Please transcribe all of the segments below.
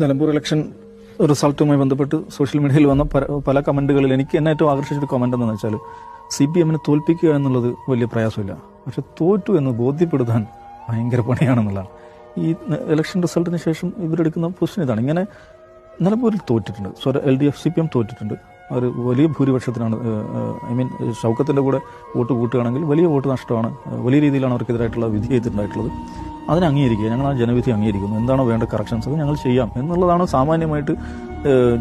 Nilambur election റിസൾട്ടുമായി ബന്ധപ്പെട്ട് social മീഡിയയിൽ വന്ന പല കമന്റുകളിൽ എനിക്ക് എന്നെ ഏറ്റവും ആകർഷിച്ചൊരു കമന്റ് എന്താണെന്ന് വെച്ചാൽ CPM-നെ തോൽപ്പിക്കുക എന്നുള്ളത് വലിയ പ്രയാസമില്ല, പക്ഷെ തോറ്റു എന്ന് ബോധ്യപ്പെടുത്താൻ ഭയങ്കര പണിയാണെന്നുള്ളതാണ്. ഈ ഇലക്ഷൻ റിസൾട്ടിന് ശേഷം ഇവരെടുക്കുന്ന പൊസിഷൻ ഇതാണ്. ഇങ്ങനെ നിലമ്പൂരിൽ തോറ്റിട്ടുണ്ട്, LDF CPM തോറ്റിട്ടുണ്ട്. അവർ വലിയ ഭൂരിപക്ഷത്തിനാണ്, ഷൗക്കത്തിൻ്റെ കൂടെ വോട്ട് കൂട്ടുകയാണെങ്കിൽ വലിയ വോട്ട് നഷ്ടമാണ്, വലിയ രീതിയിലാണ് അവർക്കെതിരായിട്ടുള്ള വിധി ചെയ്തിട്ടുണ്ടായിട്ടുള്ളത്. അതിനെ അംഗീകരിക്കുക, ഞങ്ങൾ ആ ജനവിധി അംഗീകരിക്കുന്നു, എന്താണോ വേണ്ട കറക്ഷൻസ് അത് ഞങ്ങൾ ചെയ്യാം എന്നുള്ളതാണ് സാമാന്യമായിട്ട്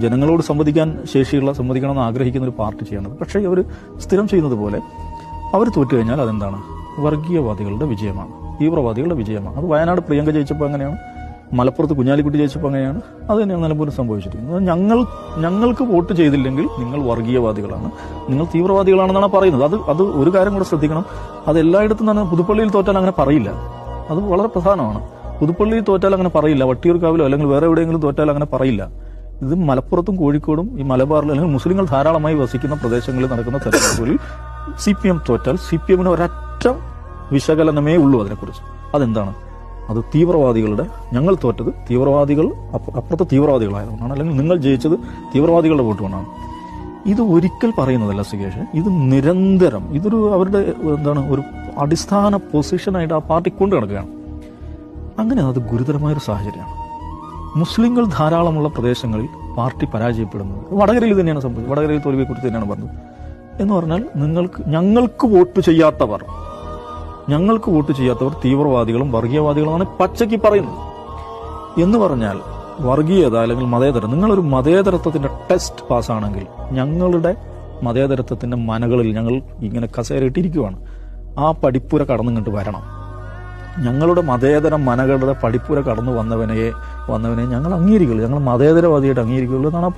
ജനങ്ങളോട് സംവദിക്കണമെന്ന് ആഗ്രഹിക്കുന്ന ഒരു പാർട്ടി ചെയ്യേണ്ടത്. പക്ഷേ അവർ സ്ഥിരം ചെയ്യുന്നത് പോലെ അവർ തോറ്റു കഴിഞ്ഞാൽ അതെന്താണ്, വർഗീയവാദികളുടെ വിജയമാണ്, തീവ്രവാദികളുടെ വിജയമാണ്. അത് വയനാട് പ്രിയങ്ക ജയിച്ചപ്പോൾ അങ്ങനെയാണ്, മലപ്പുറത്ത് കുഞ്ഞാലിക്കുട്ടി ജയിച്ചപ്പോൾ അങ്ങനെയാണ്, അത് തന്നെയാണ് നിലമ്പൂരിൽ സംഭവിച്ചിരിക്കുന്നത്. ഞങ്ങൾക്ക് വോട്ട് ചെയ്തില്ലെങ്കിൽ നിങ്ങൾ വർഗീയവാദികളാണ്, നിങ്ങൾ തീവ്രവാദികളാണെന്നാണ് പറയുന്നത്. അത് ഒരു കാര്യം കൂടെ ശ്രദ്ധിക്കണം, അത് എല്ലായിടത്തും തന്നെ പുതുപ്പള്ളിയിൽ തോറ്റാൽ അങ്ങനെ പറയില്ല, അത് വളരെ പ്രധാനമാണ്. പുതുപ്പള്ളിയിൽ തോറ്റാൽ അങ്ങനെ പറയില്ല, വട്ടിയൂർക്കാവിലോ അല്ലെങ്കിൽ വേറെ എവിടെയെങ്കിലും തോറ്റാൽ അങ്ങനെ പറയില്ല. ഇത് മലപ്പുറത്തും കോഴിക്കോടും ഈ മലബാറിൽ അല്ലെങ്കിൽ മുസ്ലിങ്ങൾ ധാരാളമായി വസിക്കുന്ന പ്രദേശങ്ങളിൽ നടക്കുന്ന തെരഞ്ഞെടുപ്പുകളിൽ CPM തോറ്റാൽ CPM-ന് ഒരൊറ്റ വിശകലനമേ ഉള്ളൂ അതിനെക്കുറിച്ച്. അതെന്താണ്, അത് തീവ്രവാദികളുടെ, ഞങ്ങൾ തോറ്റത് തീവ്രവാദികൾ അപ്പുറത്തെ തീവ്രവാദികളായതുകൊണ്ടാണ്, അല്ലെങ്കിൽ നിങ്ങൾ ജയിച്ചത് തീവ്രവാദികളുടെ വോട്ട് കൊണ്ടാണ്. ഇത് ഒരിക്കൽ പറയുന്നതല്ല സുകേഷ്, ഇത് നിരന്തരം, ഇതൊരു അവരുടെ ഒരു അടിസ്ഥാന പൊസിഷനായിട്ട് ആ പാർട്ടി കൊണ്ടു നടക്കുകയാണ്. അങ്ങനെ അത് ഗുരുതരമായൊരു സാഹചര്യമാണ്. മുസ്ലിങ്ങൾ ധാരാളമുള്ള പ്രദേശങ്ങളിൽ പാർട്ടി പരാജയപ്പെടുന്നത് വടകരയിൽ തന്നെയാണ് സംഭവിച്ചത്. വടകരയിൽ തോൽവിയെക്കുറിച്ച് തന്നെയാണ് പറഞ്ഞത്. എന്ന് പറഞ്ഞാൽ ഞങ്ങൾക്ക് വോട്ട് ചെയ്യാത്തവർ തീവ്രവാദികളും വർഗീയവാദികളുമാണ് പച്ചയ്ക്ക് പറയുന്നത്. എന്ന് പറഞ്ഞാൽ വർഗീയത അല്ലെങ്കിൽ മതേതരം, നിങ്ങളൊരു മതേതരത്വത്തിന്റെ ടെസ്റ്റ് പാസ്സാണെങ്കിൽ ഞങ്ങളുടെ മതേതരത്വത്തിന്റെ മനകളിൽ ഞങ്ങൾ ഇങ്ങനെ കസേരയിട്ടിരിക്കുവാണ്. ആ പടിപ്പുര കടന്നിങ്ങോട്ട് വരണം. ഞങ്ങളുടെ മതേതര മനകളുടെ പടിപ്പുര കടന്നു വന്നവനെ ഞങ്ങൾ അംഗീകരിക്കുള്ളൂ, ഞങ്ങൾ മതേതരവാദിയായിട്ട് അംഗീകരിക്കുള്ളൂ എന്നാണ്